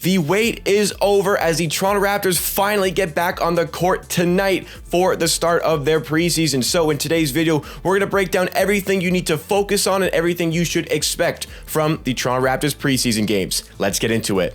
The wait is over as the Toronto Raptors finally get back on the court tonight for the start of their preseason. So in today's video, we're going to break down everything you need to focus on and everything you should expect from the Toronto Raptors preseason games. Let's get into it.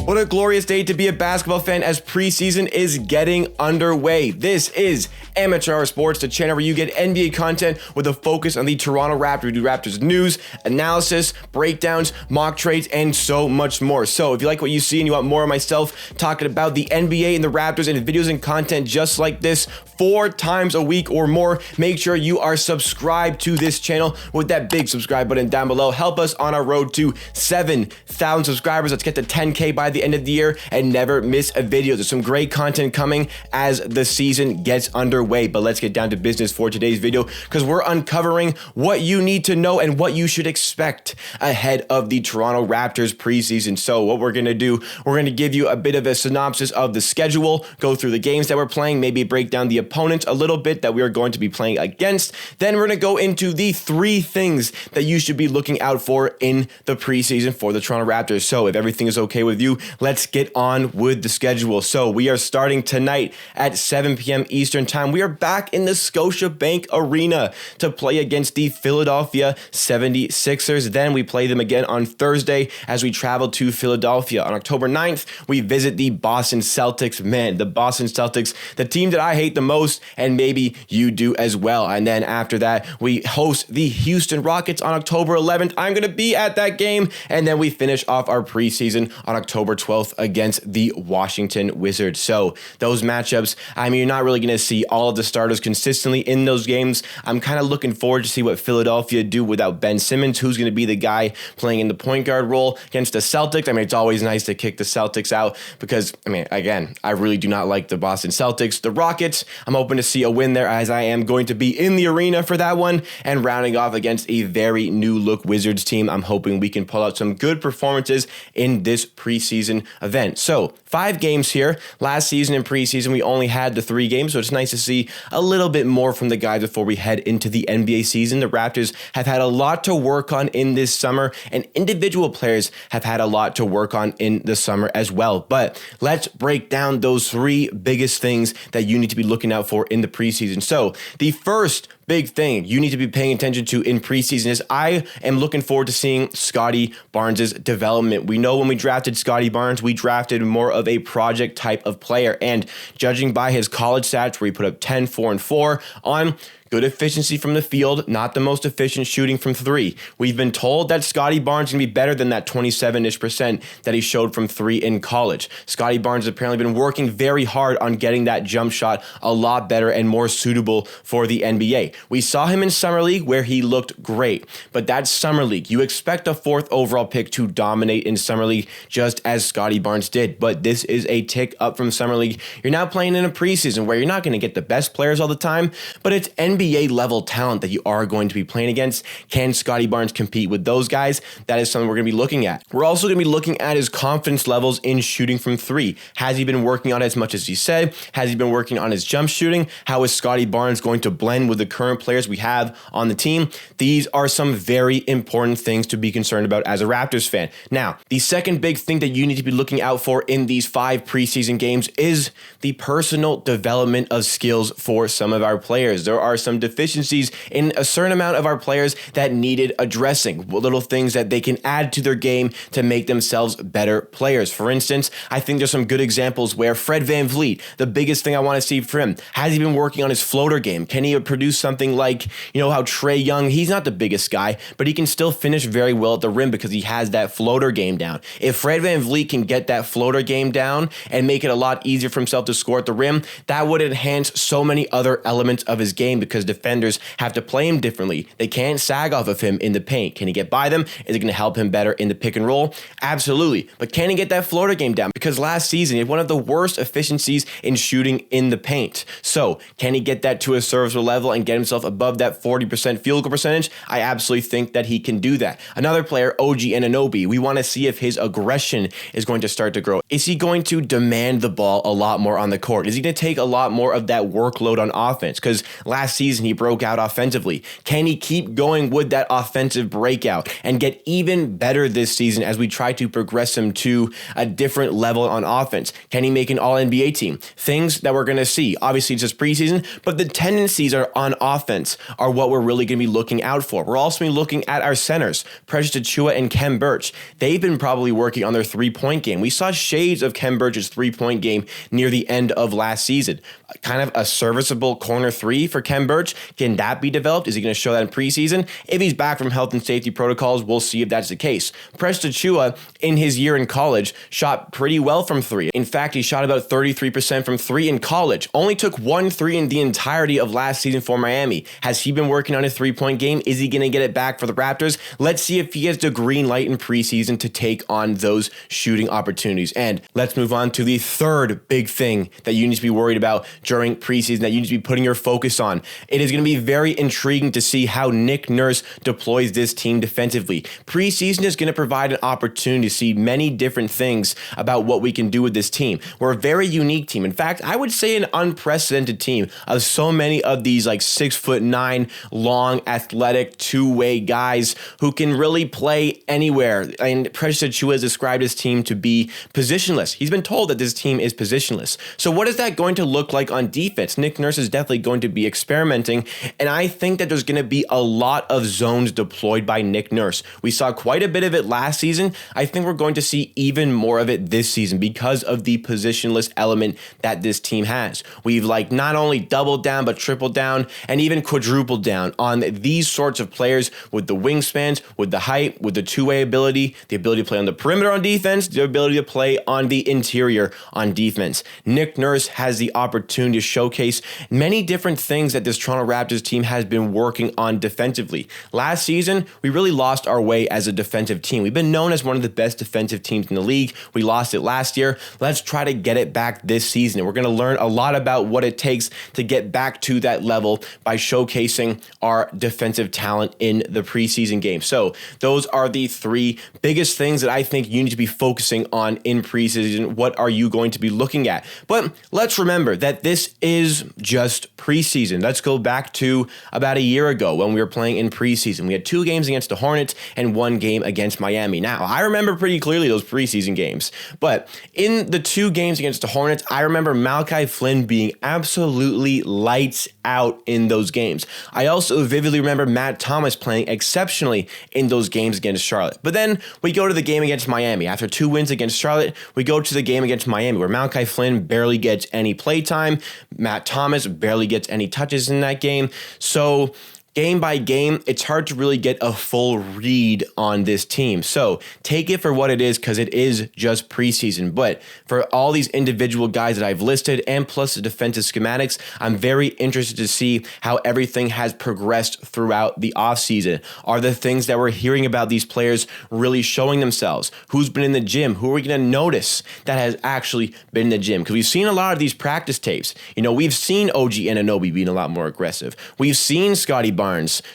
What a glorious day to be a basketball fan as preseason is getting underway. This is Amateur Hour Sports, the channel where you get NBA content with a focus on the Toronto Raptors. We do Raptors news, analysis, breakdowns, mock trades, and so much more. So if you like what you see and you want more of myself talking about the NBA and the Raptors and videos and content just like this 4 times a week or more, make sure you are subscribed to this channel with that big subscribe button down below. Help us on our road to 7,000 subscribers. Let's get to 10K by the end of the year and never miss a video. There's some great content coming as the season gets underway, but let's get down to business for today's video because we're uncovering what you need to know and what you should expect ahead of the Toronto Raptors preseason. So what we're going to do, we're going to give you a bit of a synopsis of the schedule, go through the games that we're playing, maybe break down the opponents a little bit that we are going to be playing against. Then we're going to go into the 3 things that you should be looking out for in the preseason for the Toronto Raptors. So if everything is okay with you, let's get on with the schedule. So we are starting tonight at 7 p.m. Eastern time. We are back in the Scotiabank Arena to play against the Philadelphia 76ers. Then we play them again on Thursday as we travel to Philadelphia. On October 9th, we visit the Boston Celtics. Man, the Boston Celtics, the team that I hate the most, and maybe you do as well. And then after that, we host the Houston Rockets on October 11th. I'm going to be at that game. And then we finish off our preseason on October 12th against the Washington Wizards. So those matchups, I mean, you're not really going to see all of the starters consistently in those games. I'm kind of looking forward to see what Philadelphia do without Ben Simmons, who's going to be the guy playing in the point guard role against the Celtics. I mean, it's always nice to kick the Celtics out because, I mean, again, I really do not like the Boston Celtics. The Rockets, I'm hoping to see a win there as I am going to be in the arena for that one, and rounding off against a very new look Wizards team. I'm hoping we can pull out some good performances in this preseason event. So 5 games here. Last season in preseason, we only had the 3 games, so it's nice to see a little bit more from the guys before we head into the NBA season. The Raptors have had a lot to work on in this summer, and individual players have had a lot to work on in the summer as well. But let's break down those 3 biggest things that you need to be looking out for in the preseason. So the first big thing you need to be paying attention to in preseason is I am looking forward to seeing Scottie Barnes' development. We know when we drafted Scottie Barnes, we drafted more of a project type of player, and judging by his college stats where he put up 10, 4, and 4 on good efficiency from the field, not the most efficient shooting from 3. We've been told that Scottie Barnes can be better than that 27-ish% that he showed from 3 in college. Scottie Barnes has apparently been working very hard on getting that jump shot a lot better and more suitable for the NBA. We saw him in Summer League where he looked great, but that's Summer League. You expect a 4th overall pick to dominate in Summer League just as Scottie Barnes did, but this is a tick up from Summer League. You're now playing in a preseason where you're not going to get the best players all the time, but it's NBA level talent that you are going to be playing against. Can Scottie Barnes compete with those guys? That is something we're going to be looking at. We're also going to be looking at his confidence levels in shooting from 3. Has he been working on it as much as he said? Has he been working on his jump shooting? How is Scottie Barnes going to blend with the current players we have on the team? These are some very important things to be concerned about as a Raptors fan. Now, the second big thing that you need to be looking out for in these 5 preseason games is the personal development of skills for some of our players. There are some deficiencies in a certain amount of our players that needed addressing, little things that they can add to their game to make themselves better players. For instance, I think there's some good examples where Fred VanVleet, the biggest thing I want to see from him, has he been working on his floater game? Can he produce something like, how Trae Young, he's not the biggest guy, but he can still finish very well at the rim because he has that floater game down. If Fred VanVleet can get that floater game down and make it a lot easier for himself to score at the rim, that would enhance so many other elements of his game because defenders have to play him differently. They can't sag off of him in the paint. Can he get by them? Is it going to help him better in the pick and roll? Absolutely. But can he get that floater game down? Because last season, he had one of the worst efficiencies in shooting in the paint. So can he get that to a serviceable level and get himself above that 40% field goal percentage? I absolutely think that he can do that. Another player, OG Anunoby, we want to see if his aggression is going to start to grow. Is he going to demand the ball a lot more on the court? Is he going to take a lot more of that workload on offense? Because last season, season he broke out offensively. Can he keep going with that offensive breakout and get even better this season as we try to progress him to a different level on offense? Can he make an All-NBA team? Things that we're going to see. Obviously, it's just preseason, but the tendencies are on offense are what we're really going to be looking out for. We're also going to be looking at our centers, Preseason Achiuwa and Khem Birch. They've been probably working on their three-point game. We saw shades of Khem Birch's three-point game near the end of last season. Kind of a serviceable corner three for Khem Birch. Can that be developed? Is he going to show that in preseason? If he's back from health and safety protocols, we'll see if that's the case. Preseason Achiuwa, in his year in college, shot pretty well from three. In fact, he shot about 33% from three in college. Only took 1 3 in the entirety of last season for Miami. Has he been working on his three-point game? Is he going to get it back for the Raptors? Let's see if he has the green light in preseason to take on those shooting opportunities. And let's move on to the third big thing that you need to be worried about during preseason, that you need to be putting your focus on. It is going to be very intriguing to see how Nick Nurse deploys this team defensively. Preseason is going to provide an opportunity to see many different things about what we can do with this team. We're a very unique team. In fact, I would say an unprecedented team of so many of these like 6'9" long, athletic, two-way guys who can really play anywhere. And Preseason Achiuwa has described his team to be positionless. He's been told that this team is positionless. So what is that going to look like on defense? Nick Nurse is definitely going to be experimenting, and I think that there's going to be a lot of zones deployed by Nick Nurse. We saw quite a bit of it last season. I think we're going to see even more of it this season because of the positionless element that this team has. We've like not only doubled down, but tripled down and even quadrupled down on these sorts of players with the wingspans, with the height, with the two-way ability, the ability to play on the perimeter on defense, the ability to play on the interior on defense. Nick Nurse has the opportunity to showcase many different things that this Toronto Raptors team has been working on defensively. Last season, we really lost our way as a defensive team. We've been known as one of the best defensive teams in the league. We lost it last year. Let's try to get it back this season. And we're going to learn a lot about what it takes to get back to that level by showcasing our defensive talent in the preseason game. So those are the three biggest things that I think you need to be focusing on in preseason. What are you going to be looking at? But let's remember that this is just preseason. Let's go back to about a year ago when we were playing in preseason. We had 2 games against the Hornets and 1 game against Miami. Now, I remember pretty clearly those preseason games, but in the 2 games against the Hornets, I remember Malachi Flynn being absolutely lights out in those games. I also vividly remember Matt Thomas playing exceptionally in those games against Charlotte. But then we go to the game against Miami. After 2 wins against Charlotte, we go to the game against Miami where Malachi Flynn barely gets any play time. Matt Thomas barely gets any touches in that game. So game by game, it's hard to really get a full read on this team. So take it for what it is because it is just preseason. But for all these individual guys that I've listed and plus the defensive schematics, I'm very interested to see how everything has progressed throughout the offseason. Are the things that we're hearing about these players really showing themselves? Who's been in the gym? Who are we going to notice that has actually been in the gym? Because we've seen a lot of these practice tapes. You know, we've seen OG Anunoby being a lot more aggressive. We've seen Scottie Barnes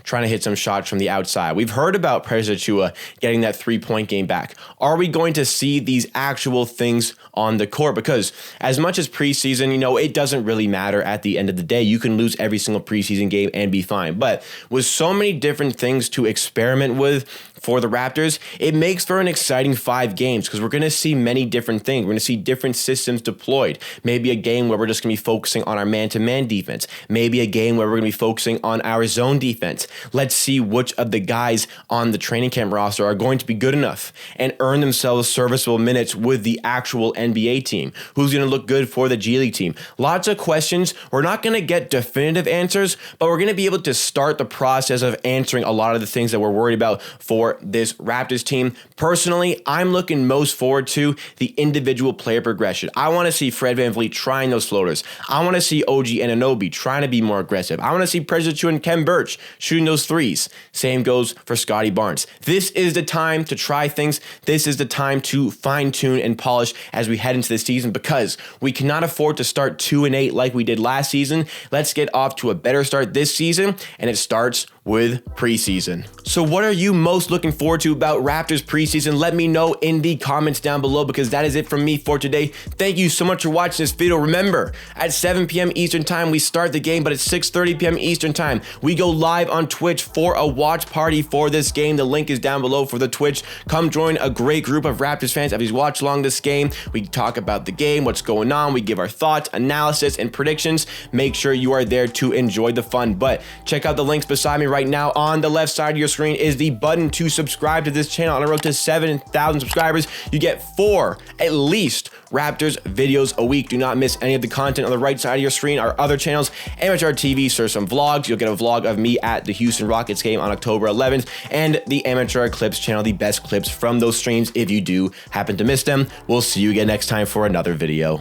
trying to hit some shots from the outside. We've heard about Preseason Achiuwa getting that three-point game back. Are we going to see these actual things on the court? Because as much as preseason, you know, it doesn't really matter at the end of the day. You can lose every single preseason game and be fine. But with so many different things to experiment with for the Raptors, it makes for an exciting 5 games because we're going to see many different things. We're going to see different systems deployed. Maybe a game where we're just going to be focusing on our man-to-man defense. Maybe a game where we're going to be focusing on our zone defense. Let's see which of the guys on the training camp roster are going to be good enough and earn themselves serviceable minutes with the actual NBA team. Who's going to look good for the G League team? Lots of questions. We're not going to get definitive answers, but we're going to be able to start the process of answering a lot of the things that we're worried about for this Raptors team. Personally, I'm looking most forward to the individual player progression. I want to see Fred VanVleet trying those floaters. I want to see OG Anunoby trying to be more aggressive. I want to see Preseason Achiuwa and Khem Birch shooting those threes. Same goes for Scottie Barnes. This is the time to try things. This is the time to fine-tune and polish as we head into this season because we cannot afford to start 2-8 like we did last season. Let's get off to a better start this season, and it starts with preseason. So what are you most looking forward to about Raptors preseason? Let me know in the comments down below, because that is it from me for today. Thank you so much for watching this video. Remember, at 7 p.m. Eastern time, we start the game, but at 6:30 p.m. Eastern time, we go live on Twitch for a watch party for this game. The link is down below for the Twitch. Come join a great group of Raptors fans as we watch along this game. We talk about the game, what's going on. We give our thoughts, analysis, and predictions. Make sure you are there to enjoy the fun. But check out the links beside me right now. On the left side of your screen is the button to subscribe to this channel. On the road to 7,000 subscribers, you get at least 4 Raptors videos a week. Do not miss any of the content. On the right side of your screen are other channels. Amateur TV, search some vlogs. You'll get a vlog of me at the Houston Rockets game on October 11th, and the Amateur Clips channel, the best clips from those streams if you do happen to miss them. We'll see you again next time for another video.